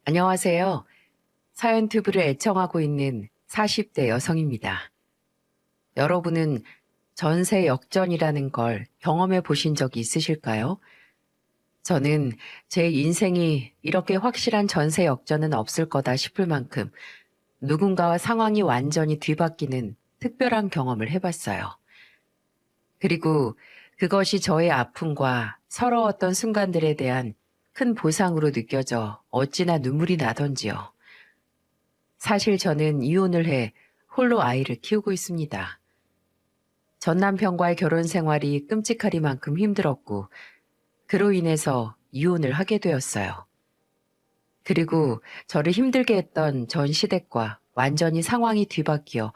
안녕하세요. 사연튜브를 애청하고 있는 40대 여성입니다. 여러분은 전세 역전이라는 걸 경험해 보신 적이 있으실까요? 저는 제 인생이 이렇게 확실한 전세 역전은 없을 거다 싶을 만큼 누군가와 상황이 완전히 뒤바뀌는 특별한 경험을 해봤어요. 그리고 그것이 저의 아픔과 서러웠던 순간들에 대한 큰 보상으로 느껴져 어찌나 눈물이 나던지요. 사실 저는 이혼을 해 홀로 아이를 키우고 있습니다. 전 남편과의 결혼 생활이 끔찍하리만큼 힘들었고, 그로 인해서 이혼을 하게 되었어요. 그리고 저를 힘들게 했던 전 시댁과 완전히 상황이 뒤바뀌어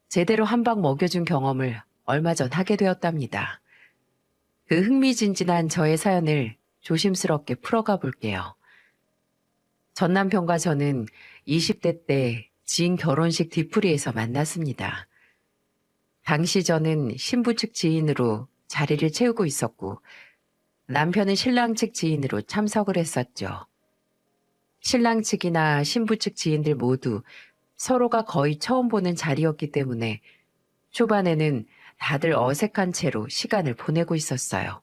제대로 한 방 먹여준 경험을 얼마 전 하게 되었답니다. 그 흥미진진한 저의 사연을 조심스럽게 풀어가 볼게요. 전 남편과 저는 20대 때 지인 결혼식 뒤풀이에서 만났습니다. 당시 저는 신부 측 지인으로 자리를 채우고 있었고 남편은 신랑 측 지인으로 참석을 했었죠. 신랑 측이나 신부 측 지인들 모두 서로가 거의 처음 보는 자리였기 때문에 초반에는 다들 어색한 채로 시간을 보내고 있었어요.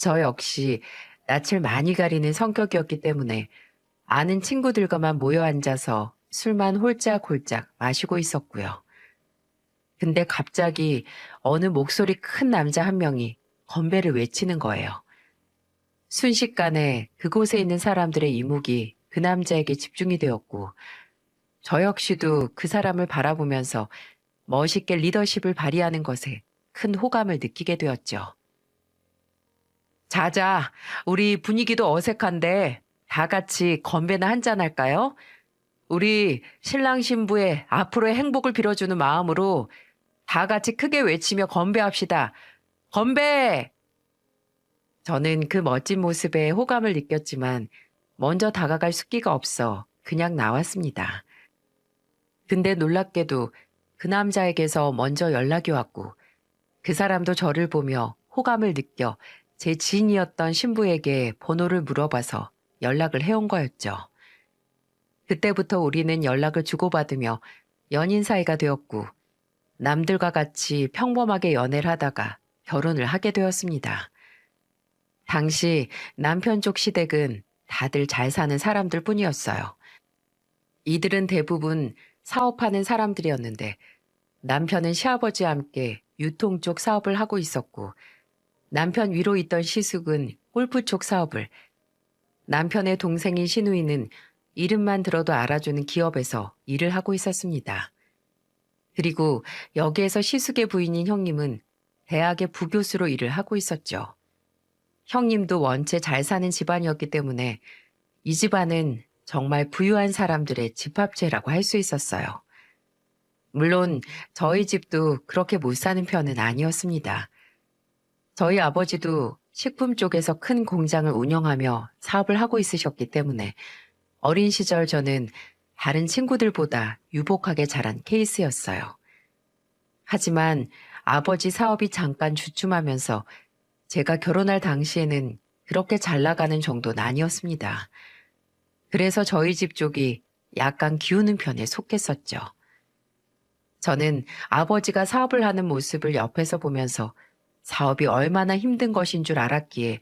저 역시 낯을 많이 가리는 성격이었기 때문에 아는 친구들과만 모여 앉아서 술만 홀짝홀짝 마시고 있었고요. 근데 갑자기 어느 목소리 큰 남자 한 명이 건배를 외치는 거예요. 순식간에 그곳에 있는 사람들의 이목이 그 남자에게 집중이 되었고 저 역시도 그 사람을 바라보면서 멋있게 리더십을 발휘하는 것에 큰 호감을 느끼게 되었죠. 자자, 우리 분위기도 어색한데 다 같이 건배나 한잔 할까요? 우리 신랑 신부의 앞으로의 행복을 빌어주는 마음으로 다 같이 크게 외치며 건배합시다. 건배! 저는 그 멋진 모습에 호감을 느꼈지만 먼저 다가갈 숫기가 없어 그냥 나왔습니다. 근데 놀랍게도 그 남자에게서 먼저 연락이 왔고 그 사람도 저를 보며 호감을 느껴 제 지인이었던 신부에게 번호를 물어봐서 연락을 해온 거였죠. 그때부터 우리는 연락을 주고받으며 연인 사이가 되었고 남들과 같이 평범하게 연애를 하다가 결혼을 하게 되었습니다. 당시 남편 쪽 시댁은 다들 잘 사는 사람들 뿐이었어요. 이들은 대부분 사업하는 사람들이었는데 남편은 시아버지와 함께 유통 쪽 사업을 하고 있었고 남편 위로 있던 시숙은 골프 쪽 사업을, 남편의 동생인 시누이는 이름만 들어도 알아주는 기업에서 일을 하고 있었습니다. 그리고 여기에서 시숙의 부인인 형님은 대학의 부교수로 일을 하고 있었죠. 형님도 원체 잘 사는 집안이었기 때문에 이 집안은 정말 부유한 사람들의 집합체라고 할 수 있었어요. 물론 저희 집도 그렇게 못 사는 편은 아니었습니다. 저희 아버지도 식품 쪽에서 큰 공장을 운영하며 사업을 하고 있으셨기 때문에 어린 시절 저는 다른 친구들보다 유복하게 자란 케이스였어요. 하지만 아버지 사업이 잠깐 주춤하면서 제가 결혼할 당시에는 그렇게 잘 나가는 정도는 아니었습니다. 그래서 저희 집 쪽이 약간 기우는 편에 속했었죠. 저는 아버지가 사업을 하는 모습을 옆에서 보면서 사업이 얼마나 힘든 것인 줄 알았기에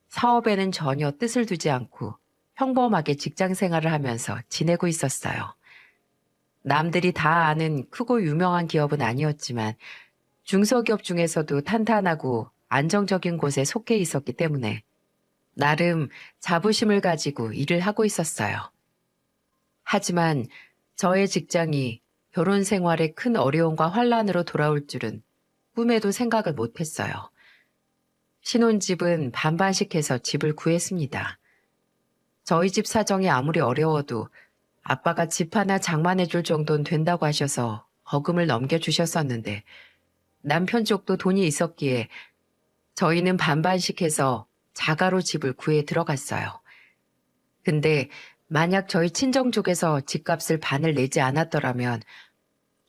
사업에는 전혀 뜻을 두지 않고 평범하게 직장 생활을 하면서 지내고 있었어요. 남들이 다 아는 크고 유명한 기업은 아니었지만 중소기업 중에서도 탄탄하고 안정적인 곳에 속해 있었기 때문에 나름 자부심을 가지고 일을 하고 있었어요. 하지만 저의 직장이 결혼 생활에 큰 어려움과 환란으로 돌아올 줄은 꿈에도 생각을 못했어요. 신혼집은 반반씩 해서 집을 구했습니다. 저희 집 사정이 아무리 어려워도 아빠가 집 하나 장만해줄 정도는 된다고 하셔서 거금을 넘겨주셨었는데 남편 쪽도 돈이 있었기에 저희는 반반씩 해서 자가로 집을 구해 들어갔어요. 근데 만약 저희 친정 쪽에서 집값을 반을 내지 않았더라면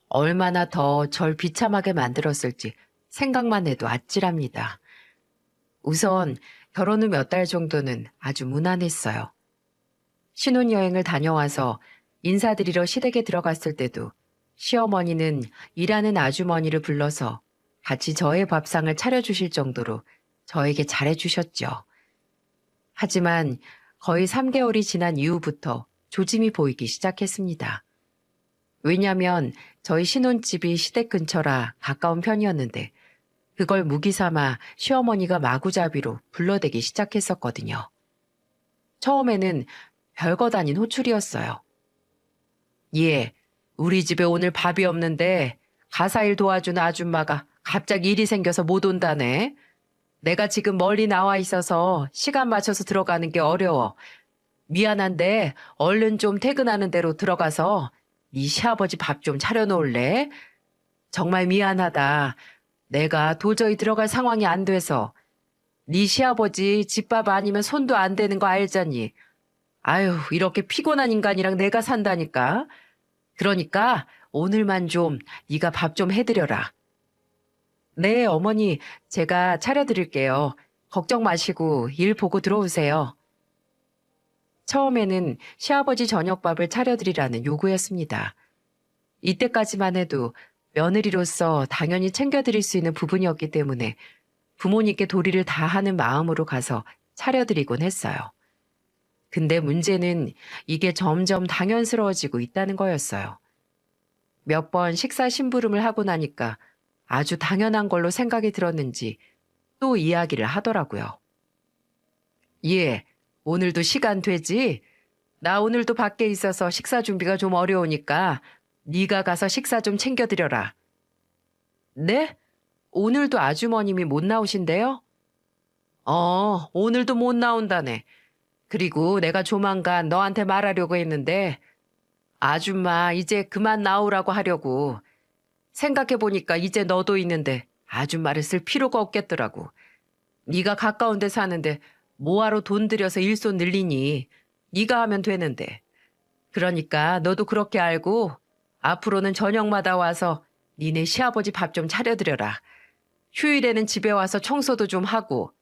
얼마나 더 절 비참하게 만들었을지 생각만 해도 아찔합니다. 우선 결혼 후 몇 달 정도는 아주 무난했어요. 신혼여행을 다녀와서 인사드리러 시댁에 들어갔을 때도 시어머니는 일하는 아주머니를 불러서 같이 저의 밥상을 차려주실 정도로 저에게 잘해주셨죠. 하지만 거의 3개월이 지난 이후부터 조짐이 보이기 시작했습니다. 왜냐면 저희 신혼집이 시댁 근처라 가까운 편이었는데 그걸 무기삼아 시어머니가 마구잡이로 불러대기 시작했었거든요. 처음에는 별것 아닌 호출이었어요. 예, 우리 집에 오늘 밥이 없는데 가사일 도와주는 아줌마가 갑자기 일이 생겨서 못 온다네. 내가 지금 멀리 나와 있어서 시간 맞춰서 들어가는 게 어려워. 미안한데 얼른 좀 퇴근하는 대로 들어가서 네 시아버지 밥 좀 차려놓을래? 정말 미안하다. 내가 도저히 들어갈 상황이 안 돼서. 네 시아버지 집밥 아니면 손도 안 대는 거 알잖니. 아유, 이렇게 피곤한 인간이랑 내가 산다니까. 그러니까 오늘만 좀 네가 밥 좀 해드려라. 네, 어머니, 제가 차려드릴게요. 걱정 마시고 일 보고 들어오세요. 처음에는 시아버지 저녁밥을 차려드리라는 요구였습니다. 이때까지만 해도 며느리로서 당연히 챙겨드릴 수 있는 부분이었기 때문에 부모님께 도리를 다하는 마음으로 가서 차려드리곤 했어요. 근데 문제는 이게 점점 당연스러워지고 있다는 거였어요. 몇 번 식사 심부름을 하고 나니까 아주 당연한 걸로 생각이 들었는지 또 이야기를 하더라고요. 예, 오늘도 시간 되지? 나 오늘도 밖에 있어서 식사 준비가 좀 어려우니까 네가 가서 식사 좀 챙겨드려라. 네? 오늘도 아주머님이 못 나오신대요? 오늘도 못 나온다네. 그리고 내가 조만간 너한테 말하려고 했는데 아줌마 이제 그만 나오라고 하려고. 생각해보니까 이제 너도 있는데 아줌마를 쓸 필요가 없겠더라고. 네가 가까운 데 사는데 뭐하러 돈 들여서 일손 늘리니. 네가 하면 되는데. 그러니까 너도 그렇게 알고 앞으로는 저녁마다 와서 니네 시아버지 밥 좀 차려드려라. 휴일에는 집에 와서 청소도 좀 하고.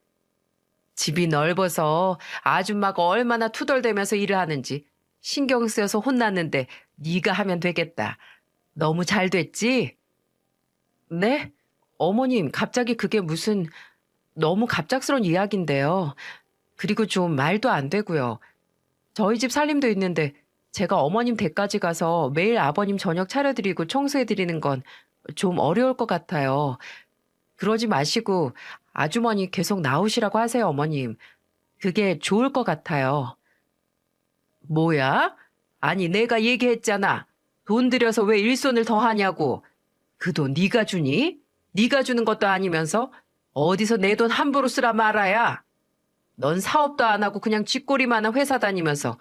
집이 넓어서 아줌마가 얼마나 투덜대면서 일을 하는지 신경 쓰여서 혼났는데 네가 하면 되겠다. 너무 잘 됐지? 네? 어머님, 갑자기 그게 무슨 너무 갑작스러운 이야기인데요. 그리고 좀 말도 안 되고요. 저희 집 살림도 있는데 제가 어머님 댁까지 가서 매일 아버님 저녁 차려드리고 청소해드리는 건 좀 어려울 것 같아요. 그러지 마시고 아주머니 계속 나오시라고 하세요, 어머님. 그게 좋을 것 같아요. 뭐야? 아니, 내가 얘기했잖아. 돈 들여서 왜 일손을 더 하냐고. 그 돈 네가 주니? 네가 주는 것도 아니면서 어디서 내 돈 함부로 쓰라 말아야. 넌 사업도 안 하고 그냥 쥐꼬리만한 회사 다니면서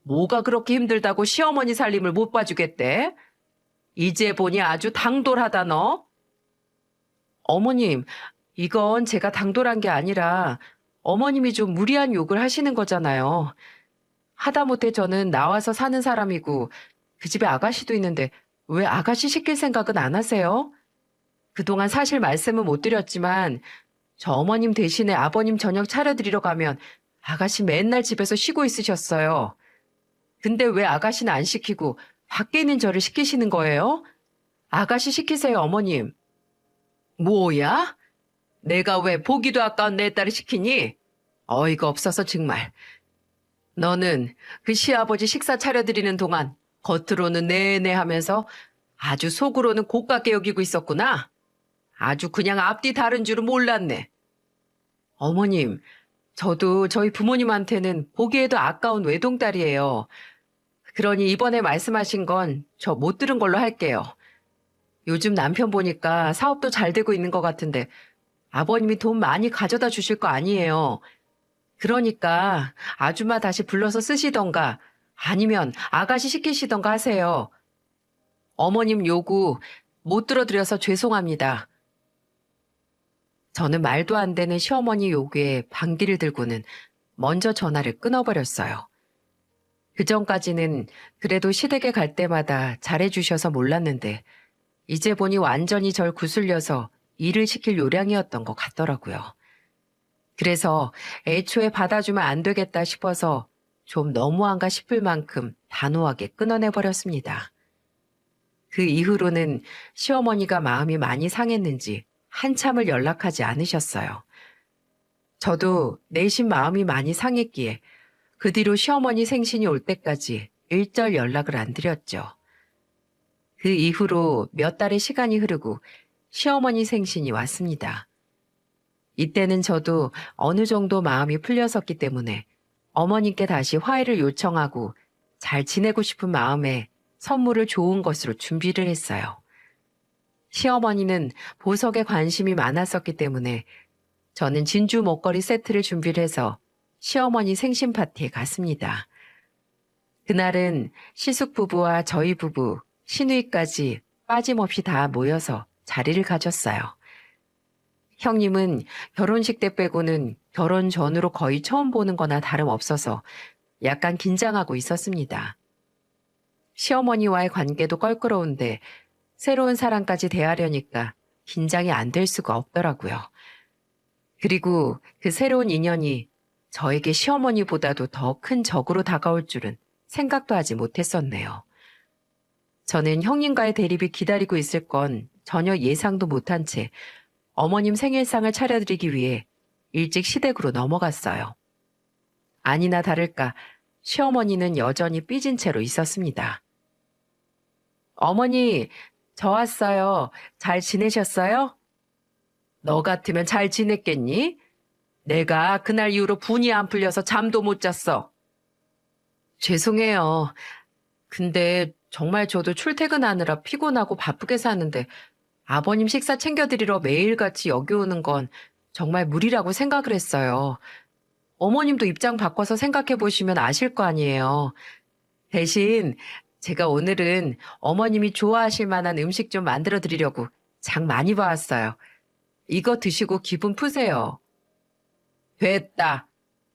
뭐가 그렇게 힘들다고 시어머니 살림을 못 봐주겠대? 이제 보니 아주 당돌하다 너. 어머님, 이건 제가 당돌한 게 아니라 어머님이 좀 무리한 욕을 하시는 거잖아요. 하다못해 저는 나와서 사는 사람이고 그 집에 아가씨도 있는데 왜 아가씨 시킬 생각은 안 하세요? 그동안 사실 말씀은 못 드렸지만 저 어머님 대신에 아버님 저녁 차려드리러 가면 아가씨 맨날 집에서 쉬고 있으셨어요. 근데 왜 아가씨는 안 시키고 밖에 있는 저를 시키시는 거예요? 아가씨 시키세요, 어머님. 뭐야? 내가 왜 보기도 아까운 내 딸을 시키니? 어이가 없어서 정말. 너는 그 시아버지 식사 차려드리는 동안 겉으로는 내내 하면서 아주 속으로는 고깝게 여기고 있었구나. 아주 그냥 앞뒤 다른 줄은 몰랐네. 어머님, 저도 저희 부모님한테는 보기에도 아까운 외동딸이에요. 그러니 이번에 말씀하신 건 저 못 들은 걸로 할게요. 요즘 남편 보니까 사업도 잘 되고 있는 것 같은데 아버님이 돈 많이 가져다 주실 거 아니에요. 그러니까 아줌마 다시 불러서 쓰시던가 아니면 아가씨 시키시던가 하세요. 어머님 요구 못 들어드려서 죄송합니다. 저는 말도 안 되는 시어머니 요구에 반기를 들고는 먼저 전화를 끊어버렸어요. 그전까지는 그래도 시댁에 갈 때마다 잘해주셔서 몰랐는데 이제 보니 완전히 절 구슬려서 일을 시킬 요량이었던 것 같더라고요. 그래서 애초에 받아주면 안 되겠다 싶어서 좀 너무한가 싶을 만큼 단호하게 끊어내버렸습니다. 그 이후로는 시어머니가 마음이 많이 상했는지 한참을 연락하지 않으셨어요. 저도 내심 마음이 많이 상했기에 그 뒤로 시어머니 생신이 올 때까지 일절 연락을 안 드렸죠. 그 이후로 몇 달의 시간이 흐르고 시어머니 생신이 왔습니다. 이때는 저도 어느 정도 마음이 풀렸었기 때문에 어머님께 다시 화해를 요청하고 잘 지내고 싶은 마음에 선물을 좋은 것으로 준비를 했어요. 시어머니는 보석에 관심이 많았었기 때문에 저는 진주 목걸이 세트를 준비를 해서 시어머니 생신 파티에 갔습니다. 그날은 시숙 부부와 저희 부부, 시누이까지 빠짐없이 다 모여서 자리를 가졌어요. 형님은 결혼식 때 빼고는 결혼 전으로 거의 처음 보는 거나 다름없어서 약간 긴장하고 있었습니다. 시어머니와의 관계도 껄끄러운데 새로운 사람까지 대하려니까 긴장이 안 될 수가 없더라고요. 그리고 그 새로운 인연이 저에게 시어머니보다도 더 큰 적으로 다가올 줄은 생각도 하지 못했었네요. 저는 형님과의 대립이 기다리고 있을 건 전혀 예상도 못한 채 어머님 생일상을 차려드리기 위해 일찍 시댁으로 넘어갔어요. 아니나 다를까 시어머니는 여전히 삐진 채로 있었습니다. 어머니, 저 왔어요. 잘 지내셨어요? 너 같으면 잘 지냈겠니? 내가 그날 이후로 분이 안 풀려서 잠도 못 잤어. 죄송해요. 근데 정말 저도 출퇴근하느라 피곤하고 바쁘게 사는데 아버님 식사 챙겨드리러 매일같이 여기 오는 건 정말 무리라고 생각을 했어요. 어머님도 입장 바꿔서 생각해 보시면 아실 거 아니에요. 대신 제가 오늘은 어머님이 좋아하실 만한 음식 좀 만들어 드리려고 장 많이 봐왔어요. 이거 드시고 기분 푸세요. 됐다.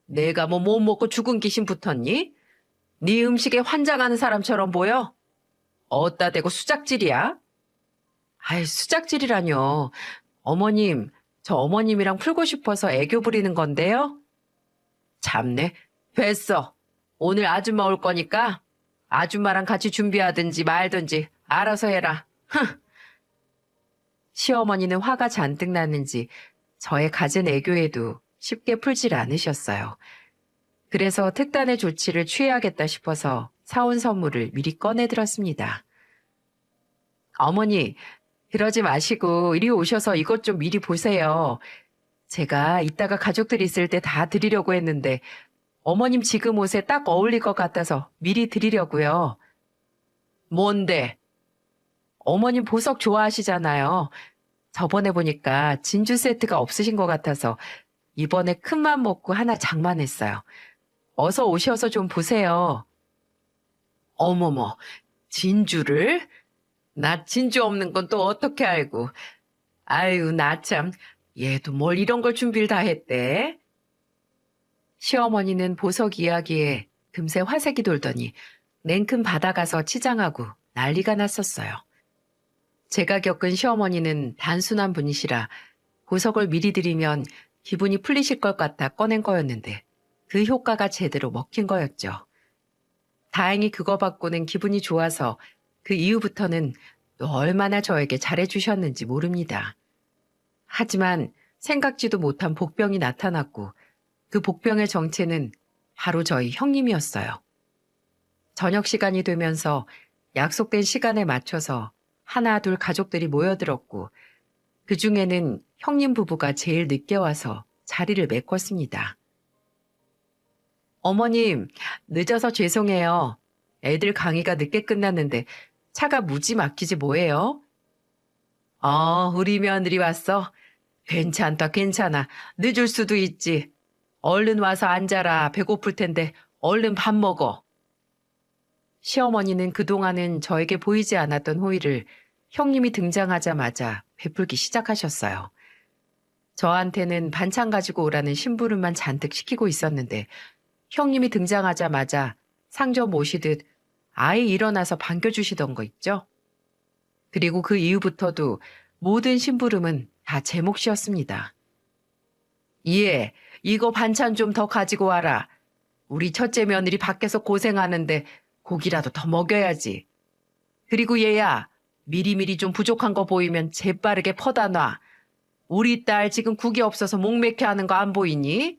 내가 뭐 못 먹고 죽은 귀신 붙었니? 네 음식에 환장하는 사람처럼 보여? 어따 대고 수작질이야? 아이, 수작질이라뇨. 어머님, 저 어머님이랑 풀고 싶어서 애교 부리는 건데요. 참네. 됐어. 오늘 아줌마 올 거니까 아줌마랑 같이 준비하든지 말든지 알아서 해라. 흥. 시어머니는 화가 잔뜩 났는지 저의 갖은 애교에도 쉽게 풀질 않으셨어요. 그래서 특단의 조치를 취해야겠다 싶어서 사온 선물을 미리 꺼내들었습니다. 어머니, 그러지 마시고 이리 오셔서 이것 좀 미리 보세요. 제가 이따가 가족들 있을 때 다 드리려고 했는데 어머님 지금 옷에 딱 어울릴 것 같아서 미리 드리려고요. 뭔데? 어머님 보석 좋아하시잖아요. 저번에 보니까 진주 세트가 없으신 것 같아서 이번에 큰맘 먹고 하나 장만했어요. 어서 오셔서 좀 보세요. 어머머, 진주를? 나 진주 없는 건 또 어떻게 알고. 아유, 나 참, 얘도 뭘 이런 걸 준비를 다 했대. 시어머니는 보석 이야기에 금세 화색이 돌더니 냉큼 받아가서 치장하고 난리가 났었어요. 제가 겪은 시어머니는 단순한 분이시라 보석을 미리 드리면 기분이 풀리실 것 같아 꺼낸 거였는데 그 효과가 제대로 먹힌 거였죠. 다행히 그거 받고는 기분이 좋아서 그 이후부터는 또 얼마나 저에게 잘해주셨는지 모릅니다. 하지만 생각지도 못한 복병이 나타났고 그 복병의 정체는 바로 저희 형님이었어요. 저녁 시간이 되면서 약속된 시간에 맞춰서 하나 둘 가족들이 모여들었고 그 중에는 형님 부부가 제일 늦게 와서 자리를 메꿨습니다. 어머님, 늦어서 죄송해요. 애들 강의가 늦게 끝났는데 차가 무지 막히지 뭐예요? 우리 며느리 왔어. 괜찮다, 괜찮아. 늦을 수도 있지. 얼른 와서 앉아라. 배고플 텐데 얼른 밥 먹어. 시어머니는 그동안은 저에게 보이지 않았던 호의를 형님이 등장하자마자 베풀기 시작하셨어요. 저한테는 반찬 가지고 오라는 심부름만 잔뜩 시키고 있었는데 형님이 등장하자마자 상점 모시듯 아예 일어나서 반겨주시던 거 있죠? 그리고 그 이후부터도 모든 심부름은 다 제 몫이었습니다. 예, 이거 반찬 좀 더 가지고 와라. 우리 첫째 며느리 밖에서 고생하는데 고기라도 더 먹여야지. 그리고 얘야, 미리미리 좀 부족한 거 보이면 재빠르게 퍼다 놔. 우리 딸 지금 국이 없어서 목맥혀 하는 거 안 보이니?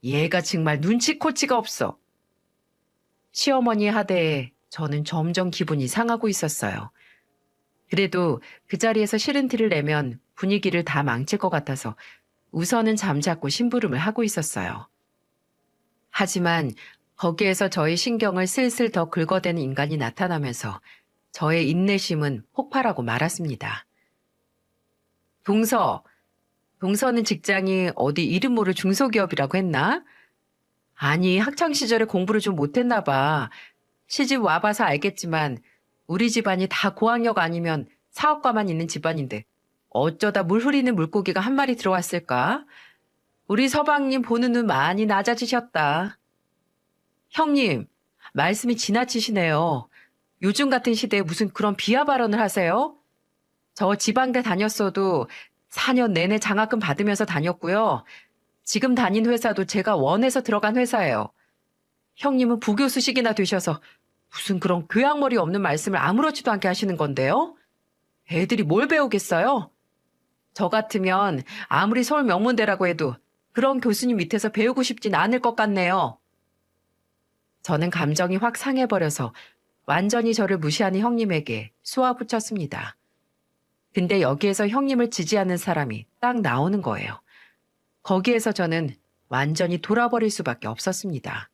얘가 정말 눈치코치가 없어. 시어머니 하대에 저는 점점 기분이 상하고 있었어요. 그래도 그 자리에서 싫은 티를 내면 분위기를 다 망칠 것 같아서 우선은 잠자코 심부름을 하고 있었어요. 하지만 거기에서 저의 신경을 슬슬 더 긁어대는 인간이 나타나면서 저의 인내심은 폭발하고 말았습니다. 동서는 직장이 어디 이름 모를 중소기업이라고 했나? 아니, 학창시절에 공부를 좀 못했나 봐. 시집 와봐서 알겠지만 우리 집안이 다 고학력 아니면 사업가만 있는 집안인데 어쩌다 물 흐리는 물고기가 한 마리 들어왔을까? 우리 서방님 보는 눈 많이 낮아지셨다. 형님, 말씀이 지나치시네요. 요즘 같은 시대에 무슨 그런 비하 발언을 하세요? 저 지방대 다녔어도 4년 내내 장학금 받으면서 다녔고요. 지금 다닌 회사도 제가 원해서 들어간 회사예요. 형님은 부교수식이나 되셔서 무슨 그런 교양머리 없는 말씀을 아무렇지도 않게 하시는 건데요? 애들이 뭘 배우겠어요? 저 같으면 아무리 서울 명문대라고 해도 그런 교수님 밑에서 배우고 싶진 않을 것 같네요. 저는 감정이 확 상해버려서 완전히 저를 무시하는 형님에게 쏘아붙였습니다. 근데 여기에서 형님을 지지하는 사람이 딱 나오는 거예요. 거기에서 저는 완전히 돌아버릴 수밖에 없었습니다.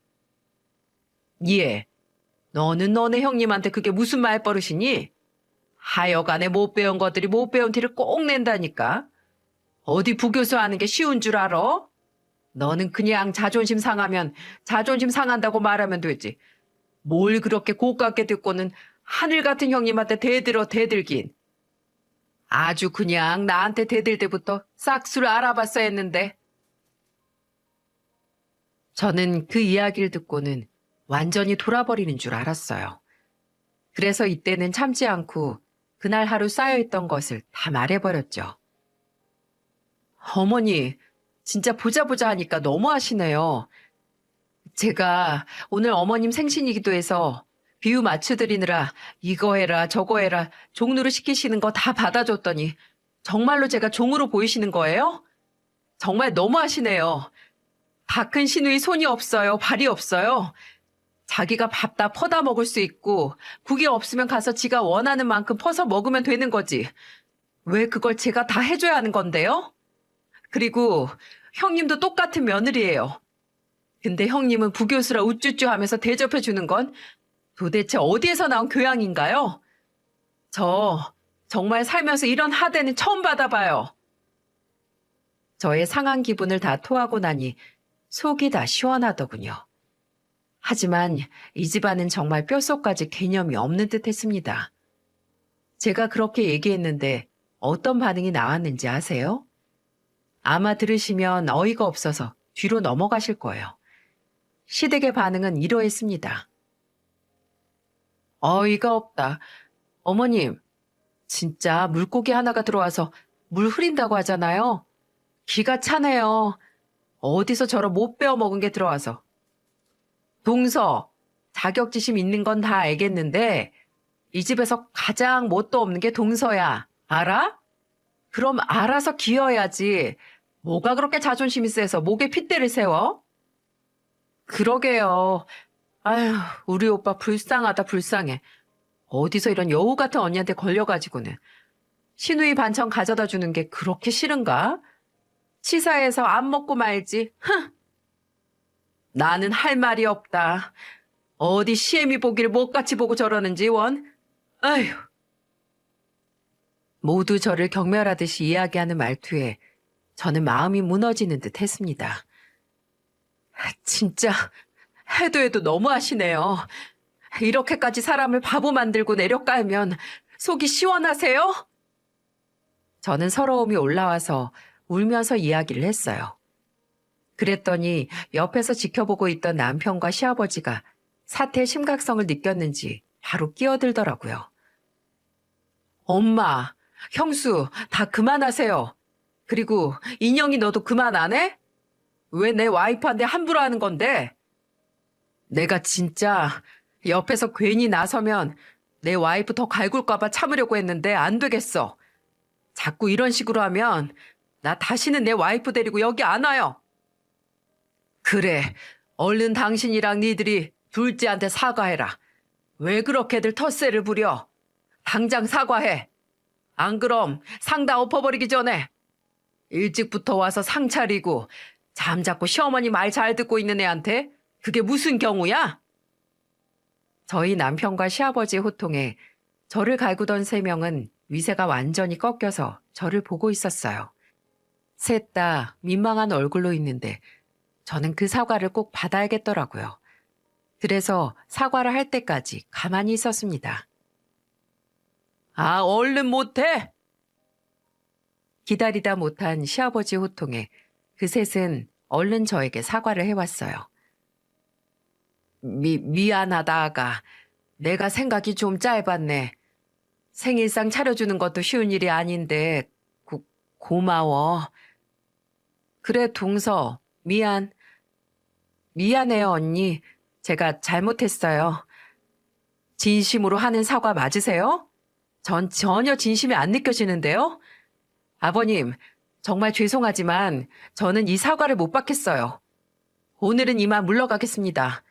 예, 너는 너네 형님한테 그게 무슨 말버릇이니? 하여간에 못 배운 것들이 못 배운 티를 꼭 낸다니까. 어디 부교수 하는 게 쉬운 줄 알아? 너는 그냥 자존심 상하면 자존심 상한다고 말하면 되지. 뭘 그렇게 고깝게 듣고는 하늘 같은 형님한테 대들긴. 아주 그냥 나한테 대들 때부터 싹수를 알아봤어야 했는데. 저는 그 이야기를 듣고는 완전히 돌아버리는 줄 알았어요. 그래서 이때는 참지 않고 그날 하루 쌓여있던 것을 다 말해버렸죠. 어머니, 진짜 보자 하니까 너무하시네요. 제가 오늘 어머님 생신이기도 해서 비유 맞춰드리느라 이거 해라 저거 해라 종로를 시키시는 거 다 받아줬더니 정말로 제가 종으로 보이시는 거예요? 정말 너무하시네요. 다 큰 시누이 손이 없어요. 발이 없어요. 자기가 밥 다 퍼다 먹을 수 있고 국이 없으면 가서 지가 원하는 만큼 퍼서 먹으면 되는 거지. 왜 그걸 제가 다 해줘야 하는 건데요? 그리고 형님도 똑같은 며느리예요. 근데 형님은 부교수라 우쭈쭈 하면서 대접해 주는 건 도대체 어디에서 나온 교양인가요? 저 정말 살면서 이런 하대는 처음 받아봐요. 저의 상한 기분을 다 토하고 나니 속이 다 시원하더군요. 하지만 이 집안은 정말 뼛속까지 개념이 없는 듯 했습니다. 제가 그렇게 얘기했는데 어떤 반응이 나왔는지 아세요? 아마 들으시면 어이가 없어서 뒤로 넘어가실 거예요. 시댁의 반응은 이러했습니다. 어이가 없다. 어머님, 진짜 물고기 하나가 들어와서 물 흐린다고 하잖아요. 기가 차네요. 어디서 저런 못 배워 먹은 게 들어와서. 동서, 자격지심 있는 건 다 알겠는데 이 집에서 가장 뭣도 없는 게 동서야. 알아? 그럼 알아서 기어야지. 뭐가 그렇게 자존심이 세서 목에 핏대를 세워? 그러게요. 아휴, 우리 오빠 불쌍하다 불쌍해. 어디서 이런 여우 같은 언니한테 걸려가지고는. 시누이 반찬 가져다 주는 게 그렇게 싫은가? 치사해서 안 먹고 말지. 흥! 나는 할 말이 없다. 어디 시애미 보기를 못같이 보고 저러는지 원. 아휴. 모두 저를 경멸하듯이 이야기하는 말투에 저는 마음이 무너지는 듯 했습니다. 진짜 해도 너무하시네요. 이렇게까지 사람을 바보 만들고 내려깔면 속이 시원하세요? 저는 서러움이 올라와서 울면서 이야기를 했어요. 그랬더니 옆에서 지켜보고 있던 남편과 시아버지가 사태의 심각성을 느꼈는지 바로 끼어들더라고요. 엄마, 형수, 다 그만하세요. 그리고 인영이 너도 그만 안 해? 왜 내 와이프한테 함부로 하는 건데? 내가 진짜 옆에서 괜히 나서면 내 와이프 더 갈굴까봐 참으려고 했는데 안 되겠어. 자꾸 이런 식으로 하면 나 다시는 내 와이프 데리고 여기 안 와요. 그래, 얼른 당신이랑 니들이 둘째한테 사과해라. 왜 그렇게들 텃세를 부려? 당장 사과해. 안 그럼 상 다 엎어버리기 전에. 일찍부터 와서 상 차리고 잠자코 시어머니 말 잘 듣고 있는 애한테 그게 무슨 경우야? 저희 남편과 시아버지의 호통에 저를 갈구던 세 명은 위세가 완전히 꺾여서 저를 보고 있었어요. 셋 다 민망한 얼굴로 있는데 저는 그 사과를 꼭 받아야겠더라고요. 그래서 사과를 할 때까지 가만히 있었습니다. 아, 얼른 못해? 기다리다 못한 시아버지 호통에 그 셋은 얼른 저에게 사과를 해왔어요. 미안하다, 아가. 내가 생각이 좀 짧았네. 생일상 차려주는 것도 쉬운 일이 아닌데, 고마워. 그래, 동서. 미안해요, 언니. 제가 잘못했어요. 진심으로 하는 사과 맞으세요? 전 전혀 진심이 안 느껴지는데요? 아버님, 정말 죄송하지만 저는 이 사과를 못 받겠어요. 오늘은 이만 물러가겠습니다.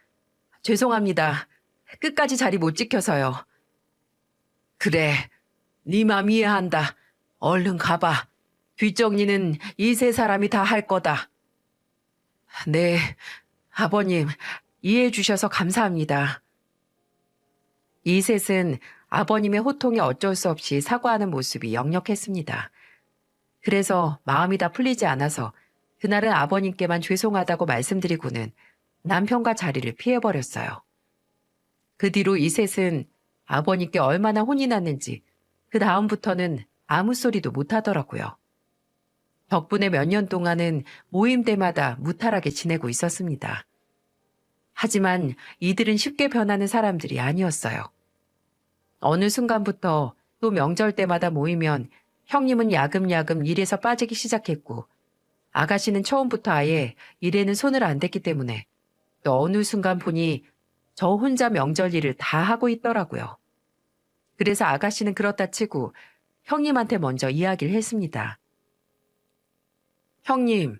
죄송합니다. 끝까지 자리 못 지켜서요. 그래, 네 맘 이해한다. 얼른 가봐. 뒷정리는 이 세 사람이 다 할 거다. 네, 아버님, 이해해 주셔서 감사합니다. 이 셋은 아버님의 호통에 어쩔 수 없이 사과하는 모습이 역력했습니다. 그래서 마음이 다 풀리지 않아서 그날은 아버님께만 죄송하다고 말씀드리고는 남편과 자리를 피해버렸어요. 그 뒤로 이 셋은 아버님께 얼마나 혼이 났는지 그 다음부터는 아무 소리도 못하더라고요. 덕분에 몇 년 동안은 모임 때마다 무탈하게 지내고 있었습니다. 하지만 이들은 쉽게 변하는 사람들이 아니었어요. 어느 순간부터 또 명절 때마다 모이면 형님은 야금야금 일에서 빠지기 시작했고 아가씨는 처음부터 아예 일에는 손을 안 댔기 때문에 또 어느 순간 보니 저 혼자 명절 일을 다 하고 있더라고요. 그래서 아가씨는 그렇다 치고 형님한테 먼저 이야기를 했습니다. 형님,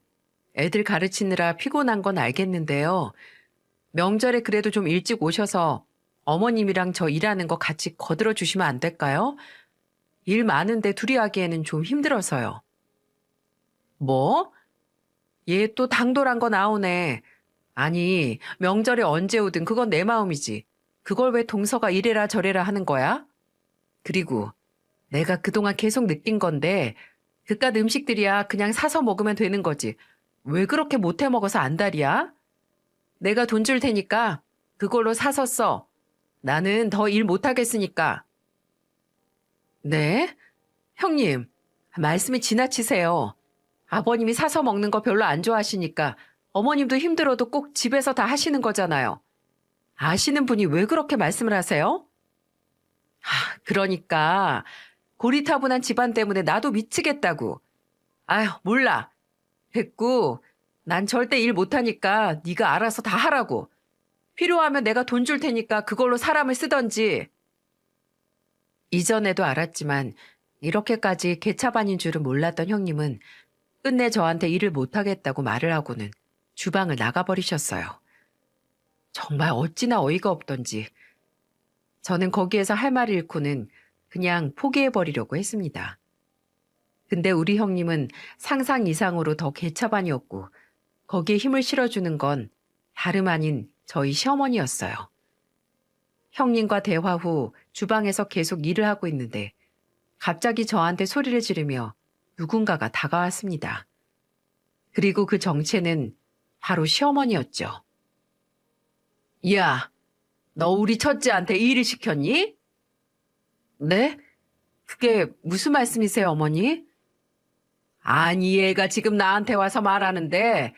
애들 가르치느라 피곤한 건 알겠는데요. 명절에 그래도 좀 일찍 오셔서 어머님이랑 저 일하는 거 같이 거들어 주시면 안 될까요? 일 많은데 둘이 하기에는 좀 힘들어서요. 뭐? 얘 또 당돌한 거 나오네. 아니, 명절에 언제 오든 그건 내 마음이지. 그걸 왜 동서가 이래라 저래라 하는 거야? 그리고 내가 그동안 계속 느낀 건데 그깟 음식들이야 그냥 사서 먹으면 되는 거지. 왜 그렇게 못해 먹어서 안달이야? 내가 돈 줄 테니까 그걸로 사서 써. 나는 더 일 못하겠으니까. 네? 형님, 말씀이 지나치세요. 아버님이 사서 먹는 거 별로 안 좋아하시니까 어머님도 힘들어도 꼭 집에서 다 하시는 거잖아요. 아시는 분이 왜 그렇게 말씀을 하세요? 그러니까 고리타분한 집안 때문에 나도 미치겠다고. 아휴, 몰라. 됐고, 난 절대 일 못하니까 네가 알아서 다 하라고. 필요하면 내가 돈 줄 테니까 그걸로 사람을 쓰던지. 이전에도 알았지만 이렇게까지 개차반인 줄은 몰랐던 형님은 끝내 저한테 일을 못하겠다고 말을 하고는 주방을 나가버리셨어요. 정말 어찌나 어이가 없던지. 저는 거기에서 할 말을 잃고는 그냥 포기해버리려고 했습니다. 근데 우리 형님은 상상 이상으로 더 개차반이었고 거기에 힘을 실어주는 건 다름 아닌 저희 시어머니였어요. 형님과 대화 후 주방에서 계속 일을 하고 있는데 갑자기 저한테 소리를 지르며 누군가가 다가왔습니다. 그리고 그 정체는 바로 시어머니였죠. 야, 너 우리 첫째한테 일을 시켰니? 네? 그게 무슨 말씀이세요, 어머니? 아니, 얘가 지금 나한테 와서 말하는데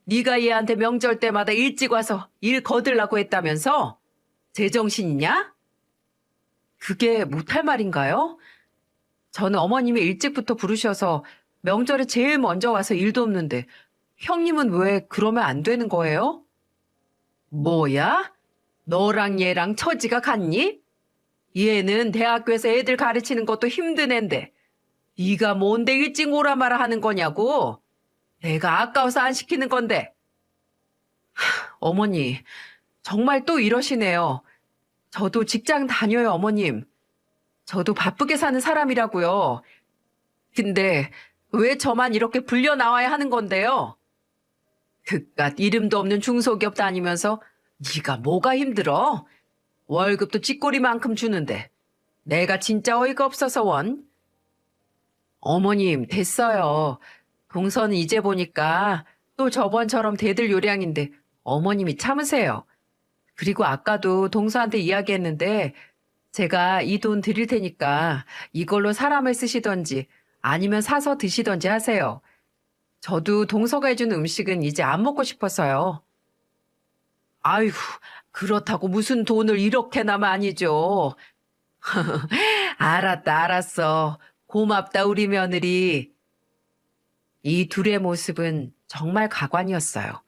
네가 얘한테 명절 때마다 일찍 와서 일 거들라고 했다면서? 제정신이냐? 그게 못할 말인가요? 저는 어머님이 일찍부터 부르셔서 명절에 제일 먼저 와서 일도 없는데 형님은 왜 그러면 안 되는 거예요? 뭐야? 너랑 얘랑 처지가 같니? 얘는 대학교에서 애들 가르치는 것도 힘든 앤데 네가 뭔데 일찍 오라 마라 하는 거냐고? 내가 아까워서 안 시키는 건데. 어머니, 정말 또 이러시네요. 저도 직장 다녀요, 어머님. 저도 바쁘게 사는 사람이라고요. 근데 왜 저만 이렇게 불려 나와야 하는 건데요? 그깟 이름도 없는 중소기업 다니면서 네가 뭐가 힘들어? 월급도 쥐꼬리만큼 주는데 내가 진짜 어이가 없어서 원. 어머님, 됐어요. 동서는 이제 보니까 또 저번처럼 대들 요량인데 어머님이 참으세요. 그리고 아까도 동서한테 이야기했는데 제가 이 돈 드릴 테니까 이걸로 사람을 쓰시던지 아니면 사서 드시던지 하세요. 저도 동서가 해준 음식은 이제 안 먹고 싶어서요. 아이고, 그렇다고 무슨 돈을 이렇게나 많이 줘. 알았다, 알았어. 고맙다, 우리 며느리. 이 둘의 모습은 정말 가관이었어요.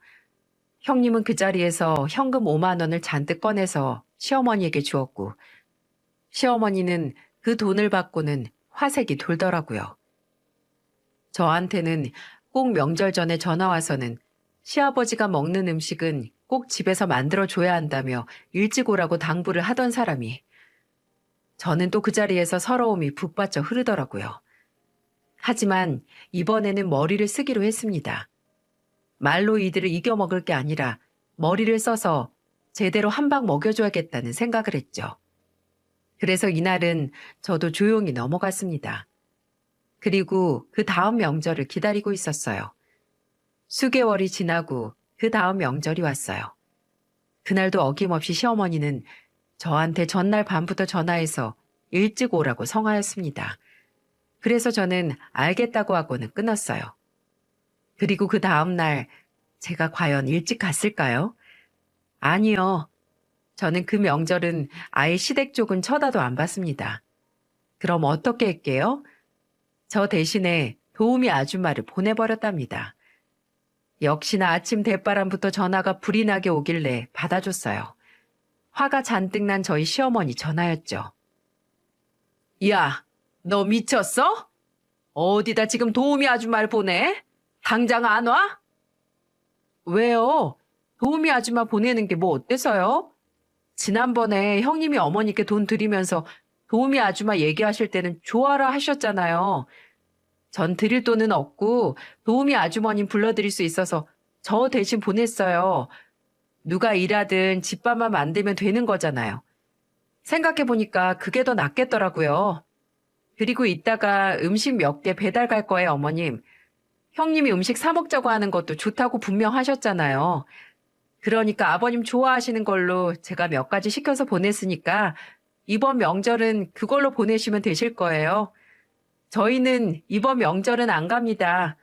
형님은 그 자리에서 현금 5만 원을 잔뜩 꺼내서 시어머니에게 주었고, 시어머니는 그 돈을 받고는 화색이 돌더라고요. 저한테는 꼭 명절 전에 전화 와서는 시아버지가 먹는 음식은 꼭 집에서 만들어줘야 한다며 일찍 오라고 당부를 하던 사람이, 저는 또 그 자리에서 서러움이 북받쳐 흐르더라고요. 하지만 이번에는 머리를 쓰기로 했습니다. 말로 이들을 이겨먹을 게 아니라 머리를 써서 제대로 한 방 먹여줘야겠다는 생각을 했죠. 그래서 이날은 저도 조용히 넘어갔습니다. 그리고 그 다음 명절을 기다리고 있었어요. 수개월이 지나고 그 다음 명절이 왔어요. 그날도 어김없이 시어머니는 저한테 전날 밤부터 전화해서 일찍 오라고 성하였습니다. 그래서 저는 알겠다고 하고는 끊었어요. 그리고 그 다음날 제가 과연 일찍 갔을까요? 아니요. 저는 그 명절은 아예 시댁 쪽은 쳐다도 안 봤습니다. 그럼 어떻게 할게요? 저 대신에 도우미 아줌마를 보내버렸답니다. 역시나 아침 대바람부터 전화가 불이 나게 오길래 받아줬어요. 화가 잔뜩 난 저희 시어머니 전화였죠. 야, 너 미쳤어? 어디다 지금 도우미 아줌마를 보내? 당장 안 와? 왜요? 도우미 아줌마 보내는 게 뭐 어때서요? 지난번에 형님이 어머니께 돈 드리면서 도우미 아줌마 얘기하실 때는 좋아라 하셨잖아요. 전 드릴 돈은 없고 도우미 아주머님 불러드릴 수 있어서 저 대신 보냈어요. 누가 일하든 집밥만 만들면 되는 거잖아요. 생각해보니까 그게 더 낫겠더라고요. 그리고 이따가 음식 몇 개 배달 갈 거예요, 어머님. 형님이 음식 사 먹자고 하는 것도 좋다고 분명 하셨잖아요. 그러니까 아버님 좋아하시는 걸로 제가 몇 가지 시켜서 보냈으니까 이번 명절은 그걸로 보내시면 되실 거예요. 저희는 이번 명절은 안 갑니다.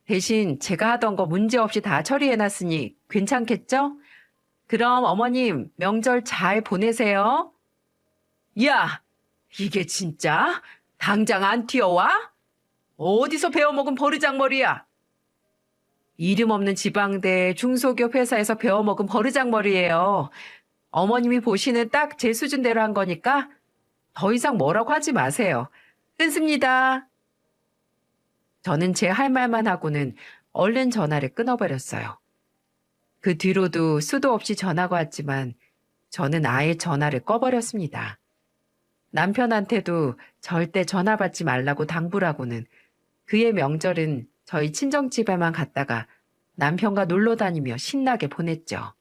대신 제가 하던 거 문제없이 다 처리해놨으니 괜찮겠죠? 그럼 어머님 명절 잘 보내세요. 야, 이게 진짜? 당장 안 튀어와? 어디서 배워먹은 버르장머리야? 이름 없는 지방대 중소기업 회사에서 배워먹은 버르장머리예요. 어머님이 보시는 딱 제 수준대로 한 거니까 더 이상 뭐라고 하지 마세요. 끊습니다. 저는 제 할 말만 하고는 얼른 전화를 끊어버렸어요. 그 뒤로도 수도 없이 전화가 왔지만 저는 아예 전화를 꺼버렸습니다. 남편한테도 절대 전화 받지 말라고 당부를 하고는 그의 명절은 저희 친정집에만 갔다가 남편과 놀러 다니며 신나게 보냈죠.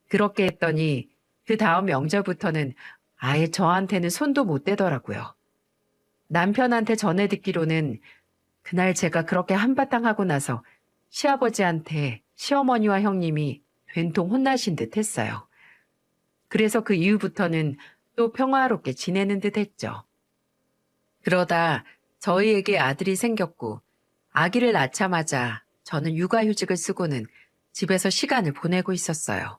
그렇게 했더니 그 다음 명절부터는 아예 저한테는 손도 못 대더라고요. 남편한테 전해 듣기로는 그날 제가 그렇게 한바탕 하고 나서 시아버지한테 시어머니와 형님이 된통 혼나신 듯 했어요. 그래서 그 이후부터는 또 평화롭게 지내는 듯 했죠. 그러다 저희에게 아들이 생겼고 아기를 낳자마자 저는 육아휴직을 쓰고는 집에서 시간을 보내고 있었어요.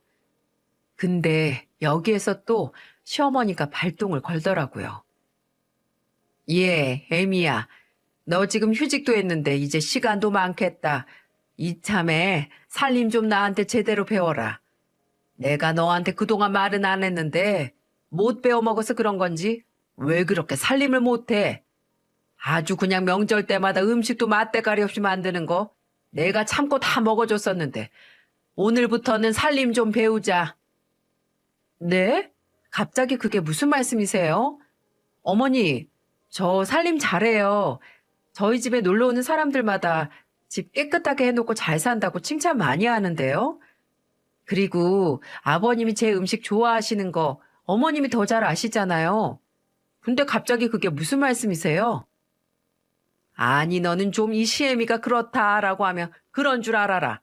근데 여기에서 또 시어머니가 발동을 걸더라고요. 예, 애미야. 너 지금 휴직도 했는데 이제 시간도 많겠다. 이참에 살림 좀 나한테 제대로 배워라. 내가 너한테 그동안 말은 안 했는데 못 배워 먹어서 그런 건지 왜 그렇게 살림을 못해? 아주 그냥 명절 때마다 음식도 맛대가리 없이 만드는 거 내가 참고 다 먹어줬었는데 오늘부터는 살림 좀 배우자. 네? 갑자기 그게 무슨 말씀이세요? 어머니, 저 살림 잘해요. 저희 집에 놀러 오는 사람들마다 집 깨끗하게 해놓고 잘 산다고 칭찬 많이 하는데요. 그리고 아버님이 제 음식 좋아하시는 거 어머님이 더 잘 아시잖아요. 근데 갑자기 그게 무슨 말씀이세요? 아니, 너는 좀 이 시애미가 그렇다라고 하면 그런 줄 알아라.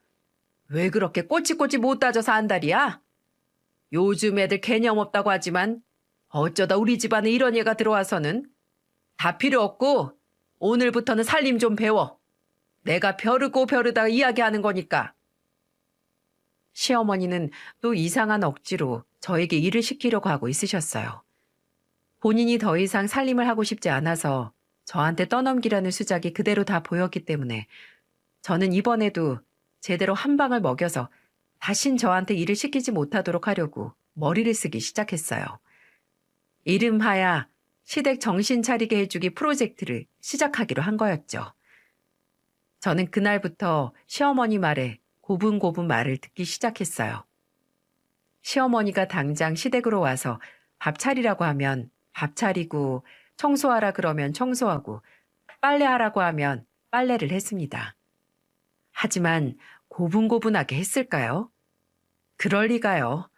왜 그렇게 꼬치꼬치 못 따져서 안달이야? 요즘 애들 개념 없다고 하지만 어쩌다 우리 집안에 이런 애가 들어와서는 다 필요 없고 오늘부터는 살림 좀 배워. 내가 벼르고 벼르다 이야기하는 거니까. 시어머니는 또 이상한 억지로 저에게 일을 시키려고 하고 있으셨어요. 본인이 더 이상 살림을 하고 싶지 않아서 저한테 떠넘기라는 수작이 그대로 다 보였기 때문에 저는 이번에도 제대로 한 방을 먹여서 다신 저한테 일을 시키지 못하도록 하려고 머리를 쓰기 시작했어요. 이름하야 시댁 정신 차리게 해주기 프로젝트를 시작하기로 한 거였죠. 저는 그날부터 시어머니 말에 고분고분 말을 듣기 시작했어요. 시어머니가 당장 시댁으로 와서 밥 차리라고 하면 밥 차리고 청소하라 그러면 청소하고 빨래하라고 하면 빨래를 했습니다. 하지만 고분고분하게 했을까요? 그럴 리가요.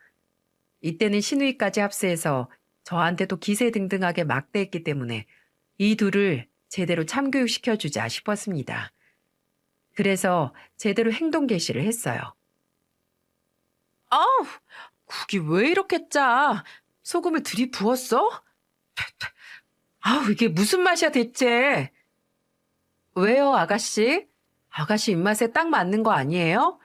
이때는 시누이까지 합세해서 저한테도 기세등등하게 막대했기 때문에 이 둘을 제대로 참교육시켜주자 싶었습니다. 그래서 제대로 행동 개시를 했어요. 아우, 국이 왜 이렇게 짜? 소금을 들이부었어? 아우, 이게 무슨 맛이야 대체? 왜요, 아가씨? 아가씨 입맛에 딱 맞는 거 아니에요?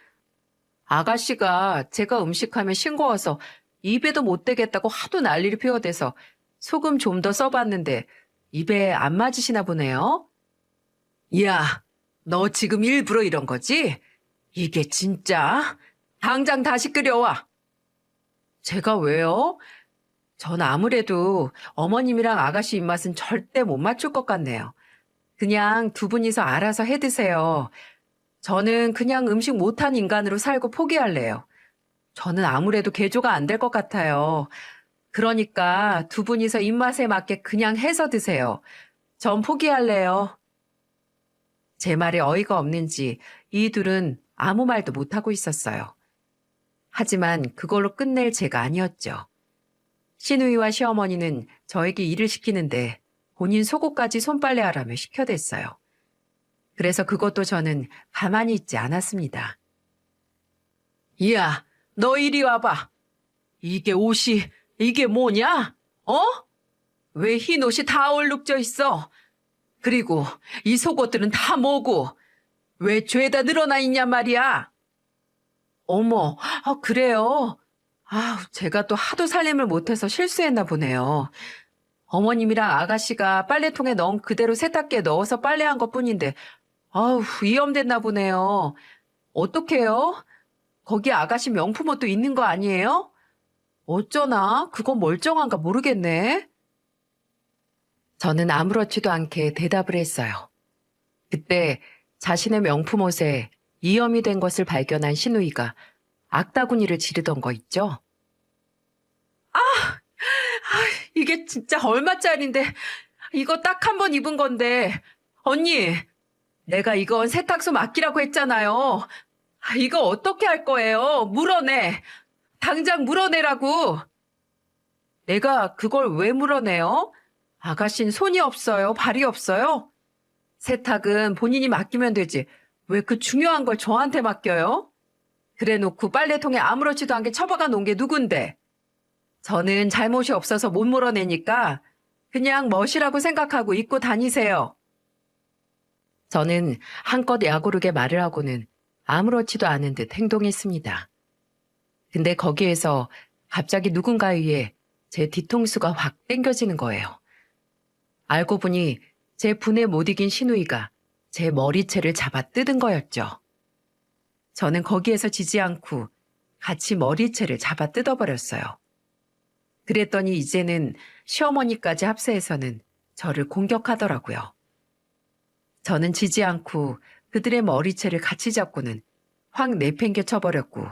아가씨가 제가 음식하면 싱거워서 입에도 못 대겠다고 하도 난리를 피워대서 소금 좀 더 써봤는데 입에 안 맞으시나 보네요. 야, 너 지금 일부러 이런 거지? 이게 진짜? 당장 다시 끓여와. 제가 왜요? 전 아무래도 어머님이랑 아가씨 입맛은 절대 못 맞출 것 같네요. 그냥 두 분이서 알아서 해 드세요. 저는 그냥 음식 못한 인간으로 살고 포기할래요. 저는 아무래도 개조가 안 될 것 같아요. 그러니까 두 분이서 입맛에 맞게 그냥 해서 드세요. 전 포기할래요. 제 말에 어이가 없는지 이 둘은 아무 말도 못하고 있었어요. 하지만 그걸로 끝낼 제가 아니었죠. 시누이와 시어머니는 저에게 일을 시키는데 본인 속옷까지 손빨래하라며 시켜댔어요. 그래서 그것도 저는 가만히 있지 않았습니다. 야, 너 이리 와봐. 이게 옷이, 이게 뭐냐? 어? 왜 흰 옷이 다 얼룩져 있어? 그리고 이 속옷들은 다 뭐고? 왜 죄다 늘어나 있냔 말이야? 어머, 그래요? 제가 또 하도 살림을 못해서 실수했나 보네요. 어머님이랑 아가씨가 빨래통에 넣은 그대로 세탁기에 넣어서 빨래한 것뿐인데, 위험됐나 보네요. 어떡해요? 거기 아가씨 명품 옷도 있는 거 아니에요? 어쩌나? 그건 멀쩡한가 모르겠네. 저는 아무렇지도 않게 대답을 했어요. 그때 자신의 명품 옷에 이염이 된 것을 발견한 시누이가 악다구니를 지르던 거 있죠? 이게 진짜 얼마짜린데 이거 딱 한 번 입은 건데 언니 내가 이건 세탁소 맡기라고 했잖아요. 이거 어떻게 할 거예요? 물어내. 당장 물어내라고. 내가 그걸 왜 물어내요? 아가씨는 손이 없어요? 발이 없어요? 세탁은 본인이 맡기면 되지. 왜 그 중요한 걸 저한테 맡겨요? 그래 놓고 빨래통에 아무렇지도 않게 처박아 놓은 게 누군데? 저는 잘못이 없어서 못 물어내니까 그냥 멋이라고 생각하고 입고 다니세요. 저는 한껏 야구르게 말을 하고는 아무렇지도 않은 듯 행동했습니다. 근데 거기에서 갑자기 누군가에 의해 제 뒤통수가 확 당겨지는 거예요. 알고 보니 제 분에 못 이긴 시누이가 제 머리채를 잡아 뜯은 거였죠. 저는 거기에서 지지 않고 같이 머리채를 잡아 뜯어버렸어요. 그랬더니 이제는 시어머니까지 합세해서는 저를 공격하더라고요. 저는 지지 않고 그들의 머리채를 같이 잡고는 확 내팽개 쳐버렸고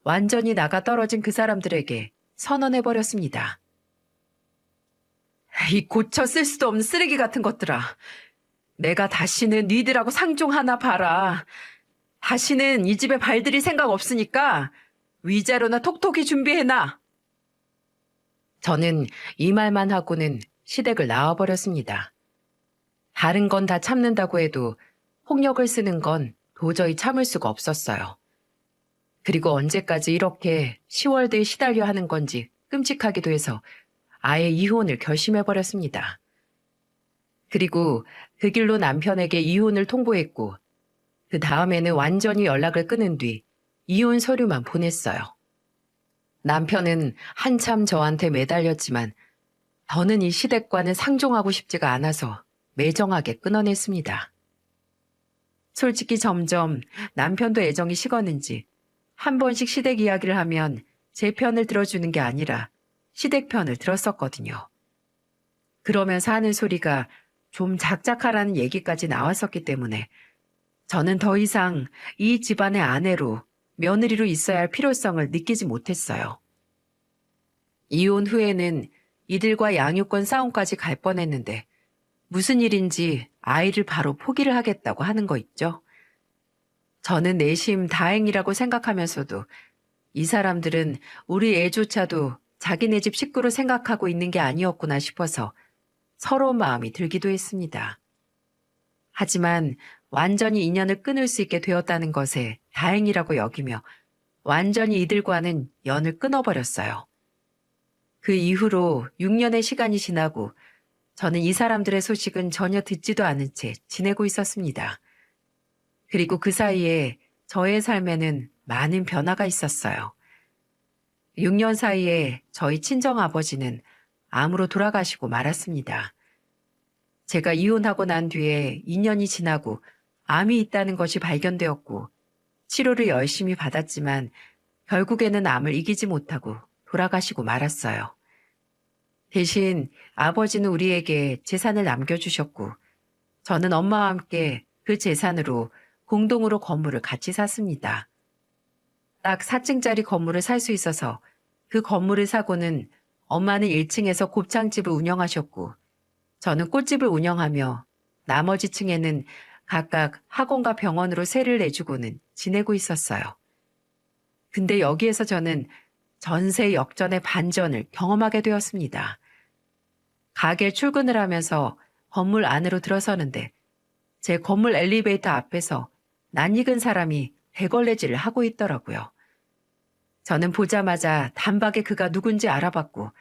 완전히 나가 떨어진 그 사람들에게 선언해버렸습니다. 이 고쳐 쓸 수도 없는 쓰레기 같은 것들아. 내가 다시는 니들하고 상종하나 봐라. 다시는 이 집에 발들일 생각 없으니까 위자료나 톡톡히 준비해놔. 저는 이 말만 하고는 시댁을 나와버렸습니다. 다른 건 다 참는다고 해도 폭력을 쓰는 건 도저히 참을 수가 없었어요. 그리고 언제까지 이렇게 시월드에 시달려 하는 건지 끔찍하기도 해서 아예 이혼을 결심해버렸습니다. 그리고 그 길로 남편에게 이혼을 통보했고 그 다음에는 완전히 연락을 끊은 뒤 이혼 서류만 보냈어요. 남편은 한참 저한테 매달렸지만 더는 이 시댁과는 상종하고 싶지가 않아서 매정하게 끊어냈습니다. 솔직히 점점 남편도 애정이 식었는지 한 번씩 시댁 이야기를 하면 제 편을 들어주는 게 아니라 시댁 편을 들었었거든요. 그러면서 하는 소리가 좀 작작하라는 얘기까지 나왔었기 때문에 저는 더 이상 이 집안의 아내로 며느리로 있어야 할 필요성을 느끼지 못했어요. 이혼 후에는 이들과 양육권 싸움까지 갈 뻔했는데 무슨 일인지 아이를 바로 포기를 하겠다고 하는 거 있죠. 저는 내심 다행이라고 생각하면서도 이 사람들은 우리 애조차도 자기네 집 식구로 생각하고 있는 게 아니었구나 싶어서 서러운 마음이 들기도 했습니다. 하지만 완전히 인연을 끊을 수 있게 되었다는 것에 다행이라고 여기며 완전히 이들과는 연을 끊어버렸어요. 그 이후로 6년의 시간이 지나고 저는 이 사람들의 소식은 전혀 듣지도 않은 채 지내고 있었습니다. 그리고 그 사이에 저의 삶에는 많은 변화가 있었어요. 6년 사이에 저희 친정아버지는 암으로 돌아가시고 말았습니다. 제가 이혼하고 난 뒤에 2년이 지나고 암이 있다는 것이 발견되었고 치료를 열심히 받았지만 결국에는 암을 이기지 못하고 돌아가시고 말았어요. 대신 아버지는 우리에게 재산을 남겨주셨고 저는 엄마와 함께 그 재산으로 공동으로 건물을 같이 샀습니다. 딱 4층짜리 건물을 살 수 있어서 그 건물을 사고는 엄마는 1층에서 곱창집을 운영하셨고 저는 꽃집을 운영하며 나머지 층에는 각각 학원과 병원으로 세를 내주고는 지내고 있었어요. 근데 여기에서 저는 전세 역전의 반전을 경험하게 되었습니다. 가게 출근을 하면서 건물 안으로 들어서는데 제 건물 엘리베이터 앞에서 낯익은 사람이 대걸레질을 하고 있더라고요. 저는 보자마자 단박에 그가 누군지 알아봤고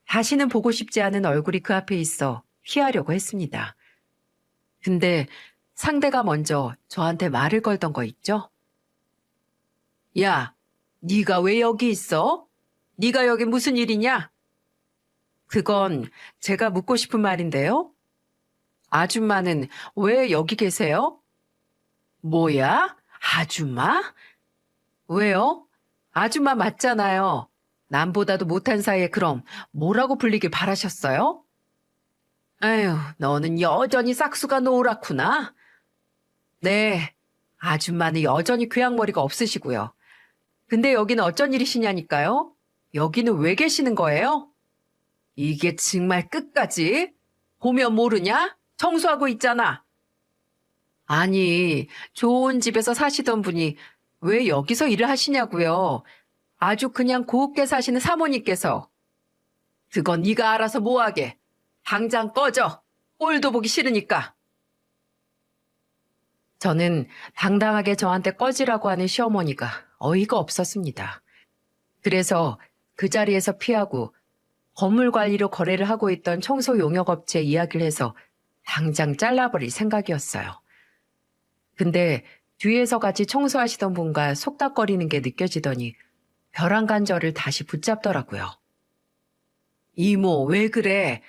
다시는 보고 싶지 않은 얼굴이 그 앞에 있어 피하려고 했습니다. 근데 상대가 먼저 저한테 말을 걸던 거 있죠? 야, 네가 왜 여기 있어? 네가 여기 무슨 일이냐? 그건 제가 묻고 싶은 말인데요. 아줌마는 왜 여기 계세요? 뭐야? 아줌마? 왜요? 아줌마 맞잖아요. 남보다도 못한 사이에 그럼 뭐라고 불리길 바라셨어요? 에휴, 너는 여전히 싹수가 노랗구나. 네, 아줌마는 여전히 귀양머리가 없으시고요. 근데 여기는 어쩐 일이시냐니까요? 여기는 왜 계시는 거예요? 이게 정말 끝까지? 보면 모르냐? 청소하고 있잖아. 아니, 좋은 집에서 사시던 분이 왜 여기서 일을 하시냐고요. 아주 그냥 곱게 사시는 사모님께서. 그건 네가 알아서 뭐하게. 당장 꺼져. 꼴도 보기 싫으니까. 저는 당당하게 저한테 꺼지라고 하는 시어머니가 어이가 없었습니다. 그래서 그 자리에서 피하고 건물 관리로 거래를 하고 있던 청소 용역업체에 이야기를 해서 당장 잘라버릴 생각이었어요. 근데 뒤에서 같이 청소하시던 분과 속닥거리는 게 느껴지더니 벼랑 간절을 다시 붙잡더라고요. 이모, 왜 그래?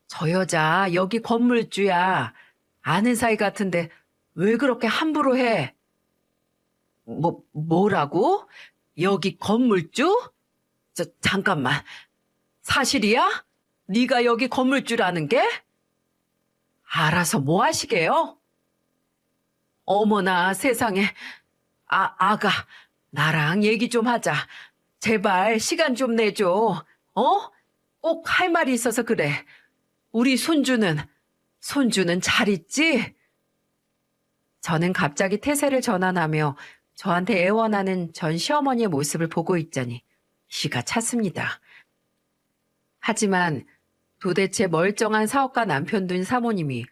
저 여자 여기 건물주야. 아는 사이 같은데 왜 그렇게 함부로 해? 뭐라고? 여기 건물주? 잠깐만. 사실이야? 네가 여기 건물주라는 게? 알아서 뭐 하시게요? 어머나 세상에. 아가, 나랑 얘기 좀 하자. 제발 시간 좀 내줘. 어? 꼭 할 말이 있어서 그래. 우리 손주는 잘 있지? 저는 갑자기 태세를 전환하며 저한테 애원하는 전 시어머니의 모습을 보고 있자니 기가 찼습니다. 하지만 도대체 멀쩡한 사업가 남편 둔 사모님이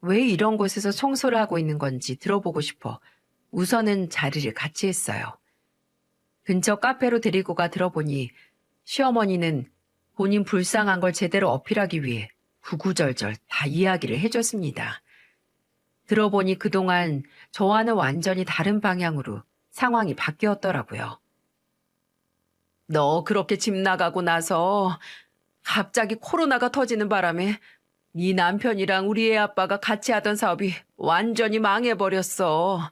왜 이런 곳에서 청소를 하고 있는 건지 들어보고 싶어 우선은 자리를 같이 했어요. 근처 카페로 데리고 가 들어보니 시어머니는 본인 불쌍한 걸 제대로 어필하기 위해 구구절절 다 이야기를 해줬습니다. 들어보니 그동안 저와는 완전히 다른 방향으로 상황이 바뀌었더라고요. 너 그렇게 집 나가고 나서 갑자기 코로나가 터지는 바람에 네 남편이랑 우리 애 아빠가 같이 하던 사업이 완전히 망해버렸어.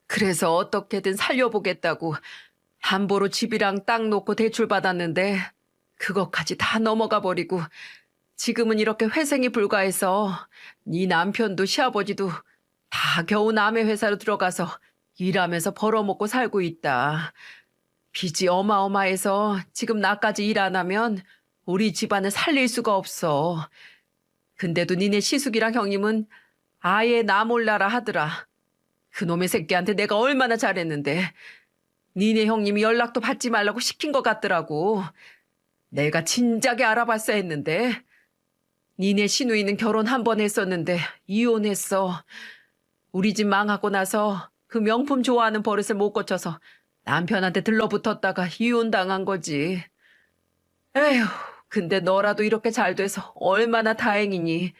그래서 어떻게든 살려보겠다고 담보로 집이랑 땅 놓고 대출받았는데 그것까지 다 넘어가 버리고 지금은 이렇게 회생이 불가해서 네 남편도 시아버지도 다 겨우 남의 회사로 들어가서 일하면서 벌어먹고 살고 있다. 빚이 어마어마해서 지금 나까지 일 안 하면 우리 집안을 살릴 수가 없어. 근데도 니네 시숙이랑 형님은 아예 나 몰라라 하더라. 그놈의 새끼한테 내가 얼마나 잘했는데 니네 형님이 연락도 받지 말라고 시킨 것 같더라고. 내가 진작에 알아봤어야 했는데 니네 시누이는 결혼 한 번 했었는데 이혼했어. 우리 집 망하고 나서 그 명품 좋아하는 버릇을 못 고쳐서 남편한테 들러붙었다가 이혼당한 거지. 에휴, 근데 너라도 이렇게 잘 돼서 얼마나 다행이니.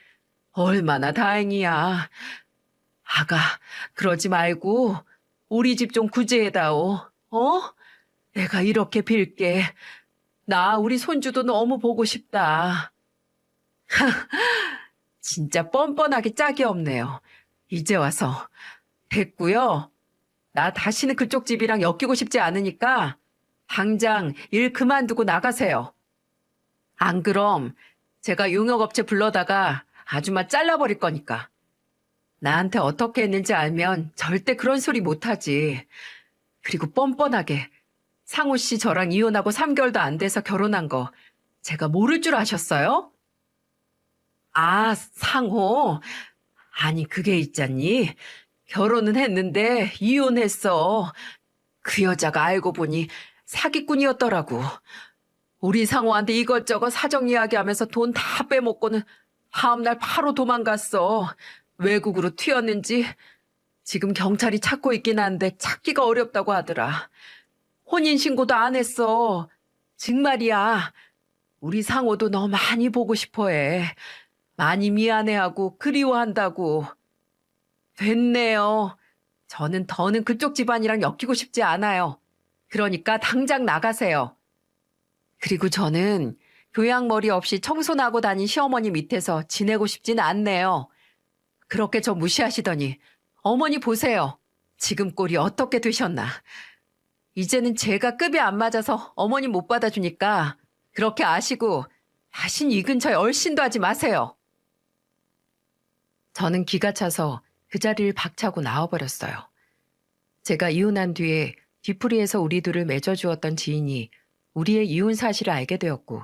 얼마나 다행이야. 아가, 그러지 말고 우리 집 좀 구제해다오. 어? 내가 이렇게 빌게. 나 우리 손주도 너무 보고 싶다. 진짜 뻔뻔하게 짝이 없네요. 이제 와서. 됐고요. 나 다시는 그쪽 집이랑 엮이고 싶지 않으니까 당장 일 그만두고 나가세요. 안 그럼 제가 용역업체 불러다가 아줌마 잘라버릴 거니까. 나한테 어떻게 했는지 알면 절대 그런 소리 못하지. 그리고 뻔뻔하게 상호 씨 저랑 이혼하고 3개월도 안 돼서 결혼한 거 제가 모를 줄 아셨어요? 아, 상호. 아니, 그게 있잖니. 결혼은 했는데 이혼했어. 그 여자가 알고 보니 사기꾼이었더라고. 우리 상호한테 이것저것 사정 이야기하면서 돈 다 빼먹고는 다음날 바로 도망갔어. 외국으로 튀었는지 지금 경찰이 찾고 있긴 한데 찾기가 어렵다고 하더라. 혼인신고도 안 했어. 정말이야. 우리 상호도 너 많이 보고 싶어해. 많이 미안해하고 그리워한다고. 됐네요. 저는 더는 그쪽 집안이랑 엮이고 싶지 않아요. 그러니까 당장 나가세요. 그리고 저는 교양머리 없이 청소나고 다닌 시어머니 밑에서 지내고 싶진 않네요. 그렇게 저 무시하시더니 어머니 보세요. 지금 꼴이 어떻게 되셨나. 이제는 제가 급이 안 맞아서 어머니 못 받아주니까 그렇게 아시고 다신 이 근처에 얼씬도 하지 마세요. 저는 기가 차서 그 자리를 박차고 나와버렸어요. 제가 이혼한 뒤에 뒤풀이에서 우리 둘을 맺어주었던 지인이 우리의 이혼 사실을 알게 되었고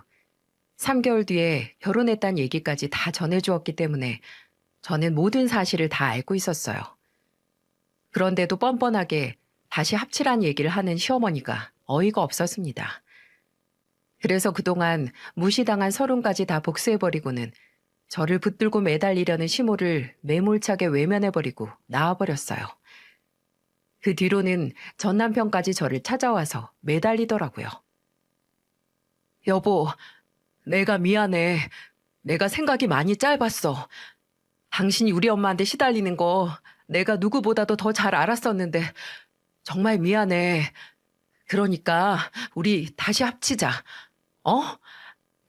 3개월 뒤에 결혼했다는 얘기까지 다 전해주었기 때문에 저는 모든 사실을 다 알고 있었어요. 그런데도 뻔뻔하게 다시 합치란 얘기를 하는 시어머니가 어이가 없었습니다. 그래서 그동안 무시당한 서론까지 다 복수해버리고는 저를 붙들고 매달리려는 시모를 매몰차게 외면해버리고 나와버렸어요. 그 뒤로는 전 남편까지 저를 찾아와서 매달리더라고요. 여보, 내가 미안해. 내가 생각이 많이 짧았어. 당신이 우리 엄마한테 시달리는 거 내가 누구보다도 더 잘 알았었는데 정말 미안해. 그러니까 우리 다시 합치자. 어?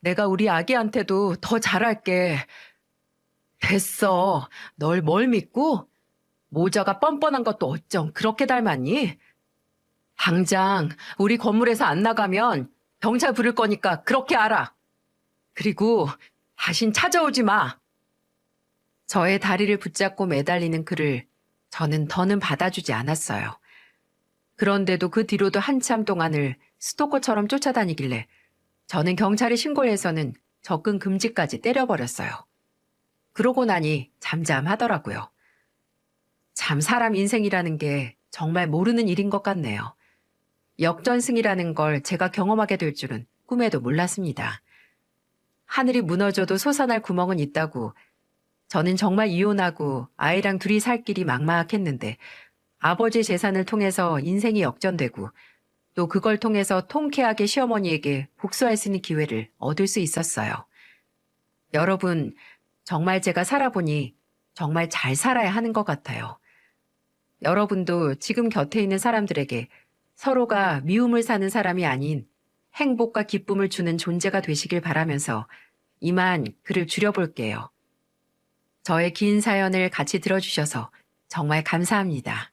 내가 우리 아기한테도 더 잘할게. 됐어. 널 뭘 믿고? 모자가 뻔뻔한 것도 어쩜 그렇게 닮았니? 당장 우리 건물에서 안 나가면 경찰 부를 거니까 그렇게 알아. 그리고 다신 찾아오지 마. 저의 다리를 붙잡고 매달리는 그를 저는 더는 받아주지 않았어요. 그런데도 그 뒤로도 한참 동안을 스토커처럼 쫓아다니길래 저는 경찰에 신고를 해서는 접근 금지까지 때려버렸어요. 그러고 나니 잠잠하더라고요. 참 사람 인생이라는 게 정말 모르는 일인 것 같네요. 역전승이라는 걸 제가 경험하게 될 줄은 꿈에도 몰랐습니다. 하늘이 무너져도 솟아날 구멍은 있다고 저는 정말 이혼하고 아이랑 둘이 살 길이 막막했는데 아버지 재산을 통해서 인생이 역전되고 또 그걸 통해서 통쾌하게 시어머니에게 복수할 수 있는 기회를 얻을 수 있었어요. 여러분, 정말 제가 살아보니 정말 잘 살아야 하는 것 같아요. 여러분도 지금 곁에 있는 사람들에게 서로가 미움을 사는 사람이 아닌 행복과 기쁨을 주는 존재가 되시길 바라면서 이만 글을 줄여볼게요. 저의 긴 사연을 같이 들어주셔서 정말 감사합니다.